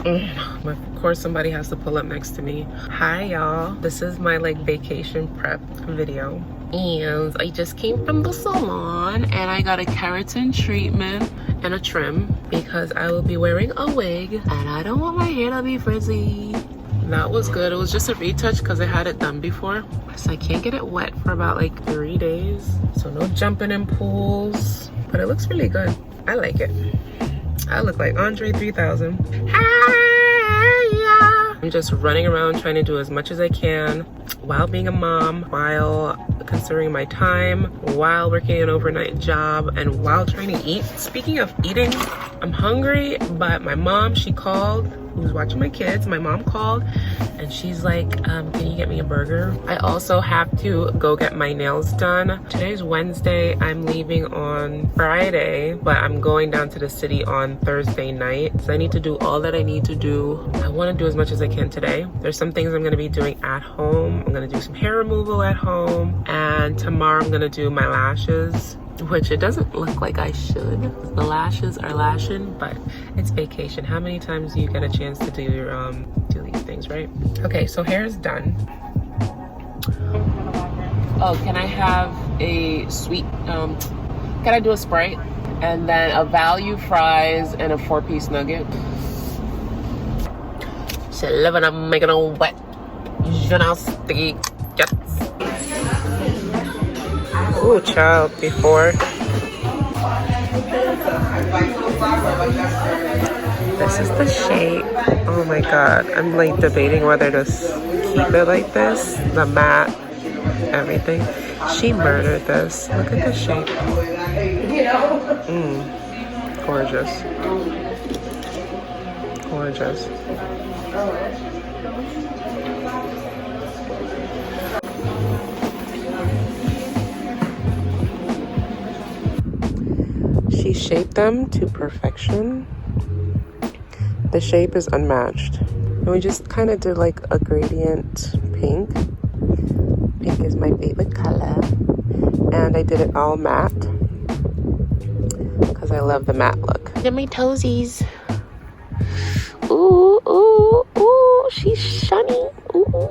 Of course somebody has to pull up next to me. Hi y'all, this is my like vacation prep video, and I just came from the salon and I got a keratin treatment and a trim because I will be wearing a wig and I don't want my hair to be frizzy. That was good. It was just a retouch because I had it done before, so I can't get it wet for about like 3 days, so no jumping in pools, but it looks really good. I like it. I look like Andre 3000. I'm just running around trying to do as much as I can while being a mom, while considering my time, while working an overnight job, and while trying to eat. Speaking of eating, I'm hungry, but my mom, she called, who's watching my kids, my mom called and she's like, can you get me a burger? I also have to go get my nails done. Today's Wednesday, I'm leaving on Friday, but I'm going down to the city on Thursday night. So I need to do all that I need to do. I want to do as much as I can today. There's some things I'm going to be doing at home. I'm going to do some hair removal at home, and tomorrow I'm going to do my lashes, which it doesn't look like I should. The lashes are lashing, but it's vacation. How many times do you get a chance to do your do these things, right? Okay, so hair is done. Oh, can I have a sweet can I do a Sprite and then a value fries and a 4-piece nugget? She living and making a wet gymnastic. Yes. Ooh, child, before. This is the shape. Oh my god. I'm like debating whether to keep it like this. The matte, everything. She murdered this. Look at the shape. Gorgeous. Gorgeous. She shaped them to perfection. The shape is unmatched. And we just kind of did like a gradient pink. Pink is my favorite color. And I did it all matte because I love the matte look. Look at my toesies. Ooh, ooh, ooh, she's shiny. Ooh.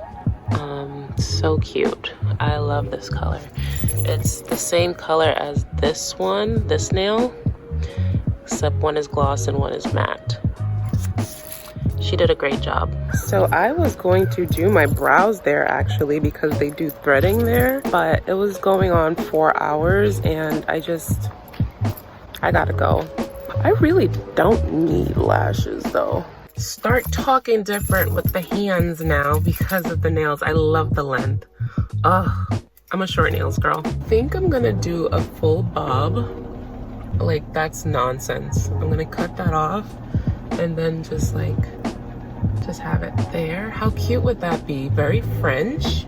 So cute. I love this color. It's the same color as this one, this nail, except one is gloss and one is matte. She did a great job. So I was going to do my brows there actually because they do threading there, but it was going on 4 hours and I gotta go. I really don't need lashes though. Start talking different with the hands now because of the nails. I love the length. Ugh, I'm a short nails girl. I think I'm gonna do a full bob. Like, that's nonsense. I'm gonna cut that off and then just have it there. How cute would that be? Very French,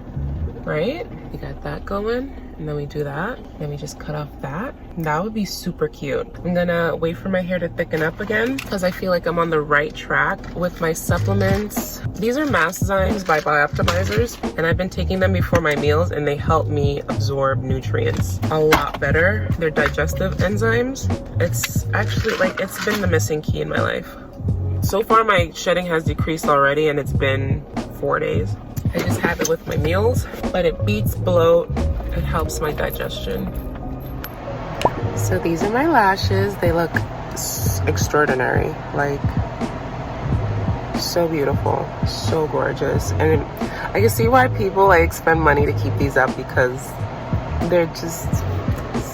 right? We got that going. And then we do that, then we just cut off that. That would be super cute. I'm gonna wait for my hair to thicken up again because I feel like I'm on the right track with my supplements. These are Masszymes by Bioptimizers, and I've been taking them before my meals and they help me absorb nutrients a lot better. They're digestive enzymes. It's actually like, it's been the missing key in my life. So far my shedding has decreased already and it's been 4 days. I just have it with my meals, but it beats bloat. It helps my digestion. So these are my lashes. They look extraordinary, like so beautiful, so gorgeous. And I can see why people like spend money to keep these up because they're just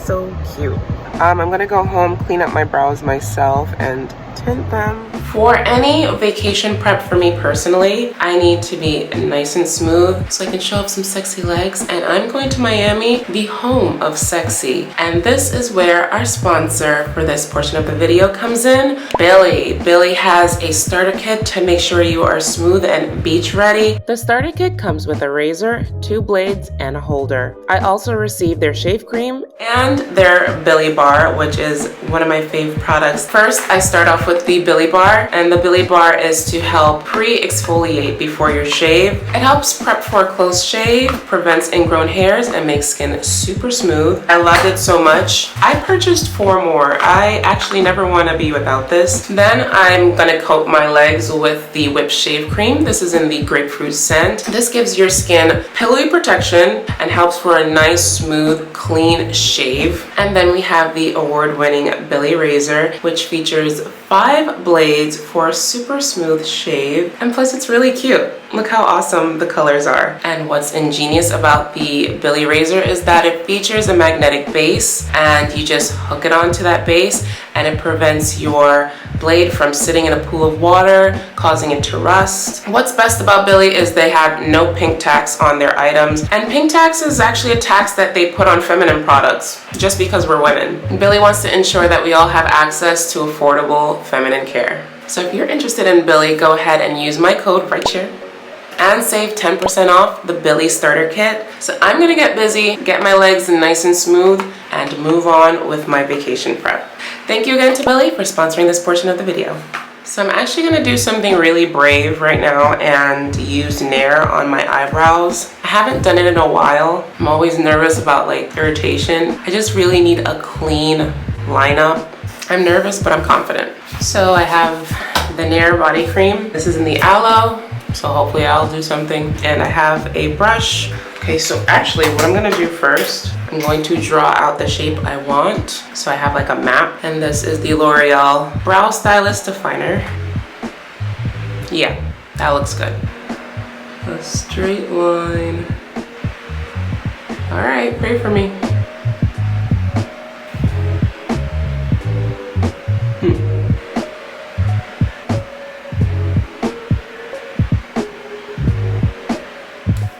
so cute. I'm gonna go home, clean up my brows myself and tint them. For any vacation prep for me personally, I need to be nice and smooth so I can show off some sexy legs. And I'm going to Miami, the home of sexy. And this is where our sponsor for this portion of the video comes in, Billie. Billie has a starter kit to make sure you are smooth and beach ready. The starter kit comes with a razor, 2 blades, and a holder. I also received their shave cream and their Billie bar, which is one of my favorite products. First, I start off with the Billie bar. bar, and the Billie bar is to help pre-exfoliate before your shave. It helps prep for a close shave, prevents ingrown hairs, and makes skin super smooth. I loved it so much. I purchased 4 more. I actually never want to be without this. Then I'm gonna coat my legs with the Whip Shave Cream. This is in the grapefruit scent. This gives your skin pillowy protection and helps for a nice, smooth, clean shave. And then we have the award-winning Billie razor, which features 5 blades for a super smooth shave. And plus it's really cute. Look how awesome the colors are. And what's ingenious about the Billie razor is that it features a magnetic base, and you just hook it onto that base and it prevents your blade from sitting in a pool of water, causing it to rust. What's best about Billie is they have no pink tax on their items, and pink tax is actually a tax that they put on feminine products just because we're women. Billie wants to ensure that we all have access to affordable feminine care. So if you're interested in Billie, go ahead and use my code right here and save 10% off the Billie starter kit. So I'm gonna get busy, get my legs nice and smooth, and move on with my vacation prep. Thank you again to Billie for sponsoring this portion of the video. So I'm actually gonna do something really brave right now and use Nair on my eyebrows. I haven't done it in a while. I'm always nervous about like irritation. I just really need a clean lineup. I'm nervous, but I'm confident. So I have the Nair body cream. This is in the aloe, so hopefully I'll do something. And I have a brush. Okay, so actually what I'm gonna do first, I'm going to draw out the shape I want. So I have like a map, and this is the L'Oreal Brow Stylist Definer. Yeah, that looks good. A straight line. All right, pray for me.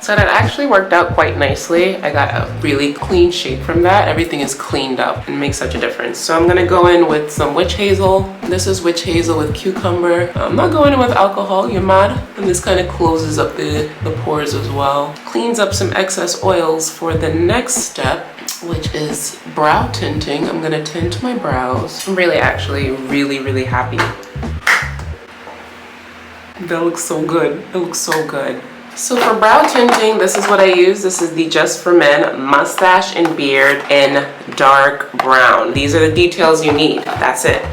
So that actually worked out quite nicely. I got a really clean shape from that. Everything is cleaned up and makes such a difference. So I'm gonna go in with some witch hazel. This is witch hazel with cucumber. I'm not going in with alcohol, you're mad. And this kind of closes up the pores as well. Cleans up some excess oils for the next step, which is brow tinting. I'm gonna tint my brows. I'm really really happy. That looks so good. It looks so good. So for brow tinting, this is what I use. This is the Just for Men Mustache and Beard in dark brown. These are the details you need. That's it.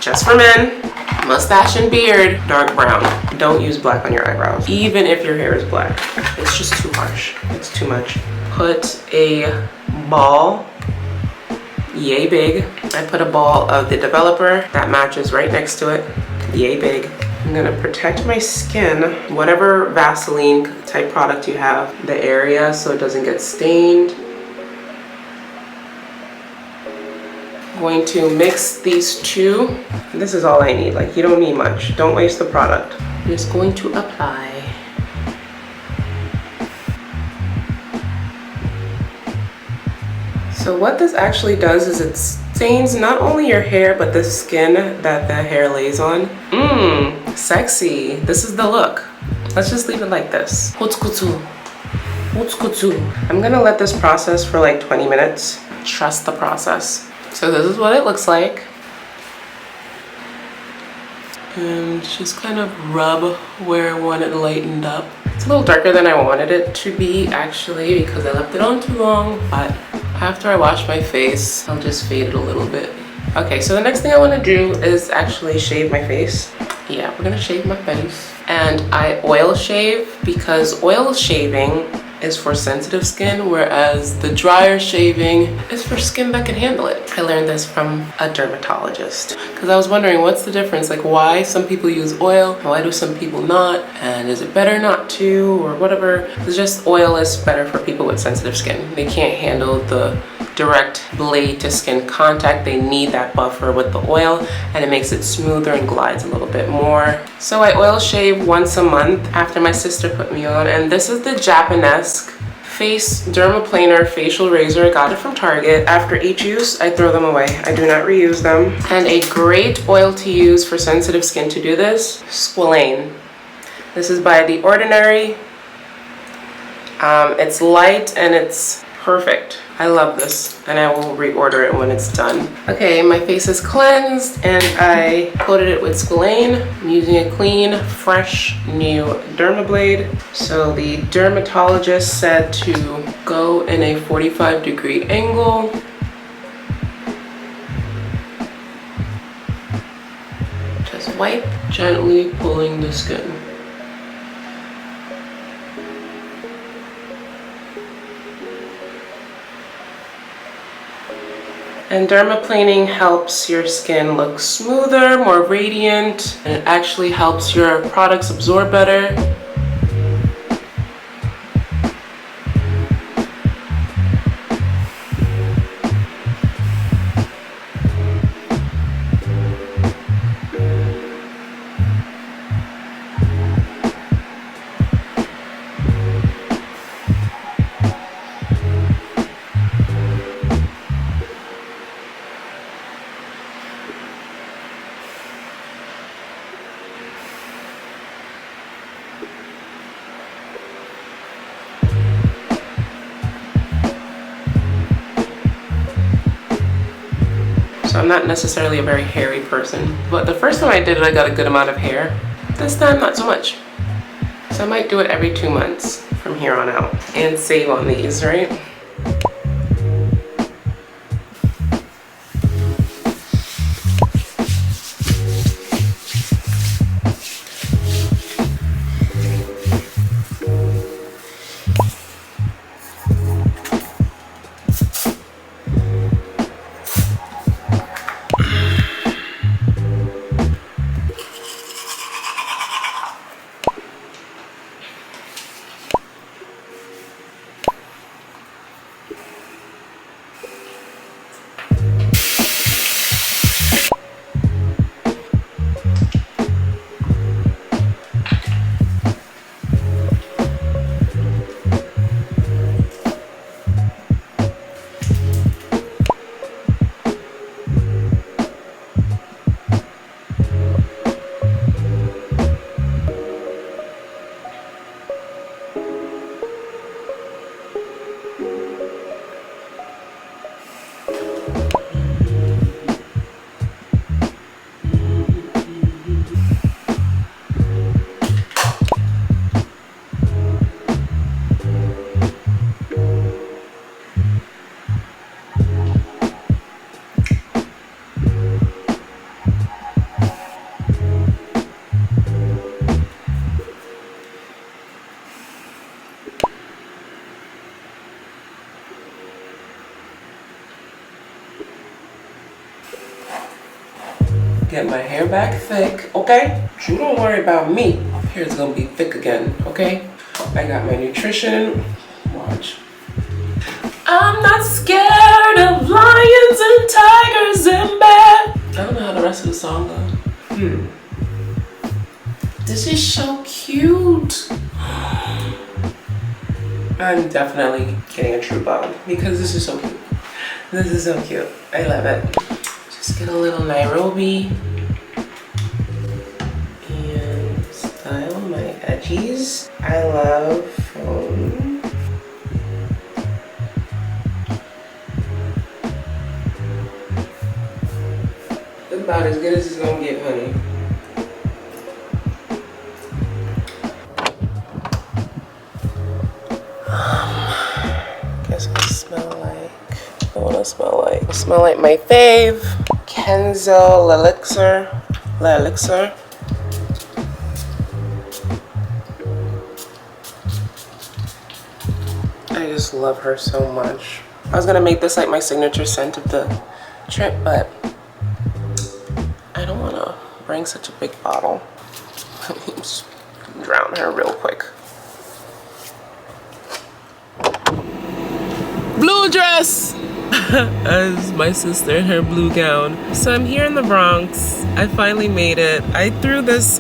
Just for Men, mustache and beard, dark brown. Don't use black on your eyebrows, even if your hair is black. It's just too harsh. It's too much. Put a ball, yay big. I put a ball of the developer that matches right next to it, yay big. I'm gonna protect my skin, whatever Vaseline type product you have, the area so it doesn't get stained. I'm going to mix these two. This is all I need, like you don't need much. Don't waste the product. I'm just going to apply. So what this actually does is it stains not only your hair, but the skin that the hair lays on. Sexy. This is the look. Let's just leave it like this. I'm gonna let this process for like 20 minutes. Trust the process. So this is what it looks like. And just kind of rub where I want it lightened up. It's a little darker than I wanted it to be actually because I left it on too long, but after I wash my face, I'll just fade it a little bit. Okay, so the next thing I want to do is actually shave my face. Yeah, we're gonna shave my face. And I oil shave because oil shaving is for sensitive skin, whereas the drier shaving is for skin that can handle it. I learned this from a dermatologist because I was wondering what's the difference, like why some people use oil, why do some people not, and is it better not to, or whatever. It's just oil is better for people with sensitive skin. They can't handle the direct blade to skin contact. They need that buffer with the oil, and it makes it smoother and glides a little bit more. So I oil shave once a month after my sister put me on, and this is the Japanesque Face Dermaplaner facial razor. I got it from Target. After each use, I throw them away. I do not reuse them. And a great oil to use for sensitive skin to do this, squalane. This is by The Ordinary. It's light and it's perfect. I love this, and I will reorder it when it's done. Okay, my face is cleansed, and I coated it with Colleen. I'm using a clean, fresh, new Dermablade. So the dermatologist said to go in a 45-degree angle. Just wipe, gently pulling the skin. And dermaplaning helps your skin look smoother, more radiant, and it actually helps your products absorb better. So I'm not necessarily a very hairy person, but the first time I did it, I got a good amount of hair. This time, not so much. So I might do it every 2 months from here on out and save on these, right? Get my hair back thick, okay? You don't worry about me. Hair's gonna be thick again, okay? I got my nutrition. Watch. I'm not scared of lions and tigers and bears. I don't know how the rest of the song goes. This is so cute. I'm definitely getting a true bond because this is so cute. This is so cute. I love it. Just get a little Nairobi and style my edges. I love about as good as it's gonna get, honey. Guess what I smell like? I wanna smell like. I smell like my fave, Kenzo L'Elixir. I just love her so much. I was gonna make this like my signature scent of the trip, but I don't want to bring such a big bottle. Let me just drown her real quick. Blue dress! As my sister in her blue gown. So I'm here in the Bronx. I finally made it. I threw this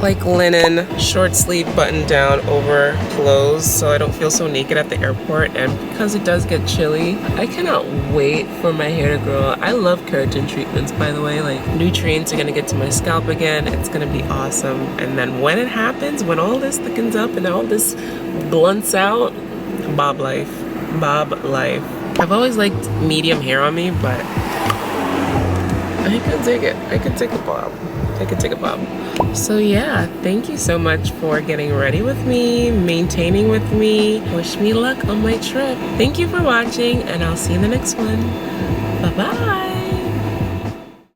like linen short sleeve button down over clothes so I don't feel so naked at the airport, and because it does get chilly, I cannot wait for my hair to grow. I love keratin treatments, by the way. Like, nutrients are gonna get to my scalp again. It's gonna be awesome. And then when it happens, when all this thickens up and all this blunts out, bob life. bob life. I've always liked medium hair on me, but I could take it. I could take a bob. I could take a bob. So yeah, thank you so much for getting ready with me, maintaining with me. Wish me luck on my trip. Thank you for watching, and I'll see you in the next one. Bye-bye.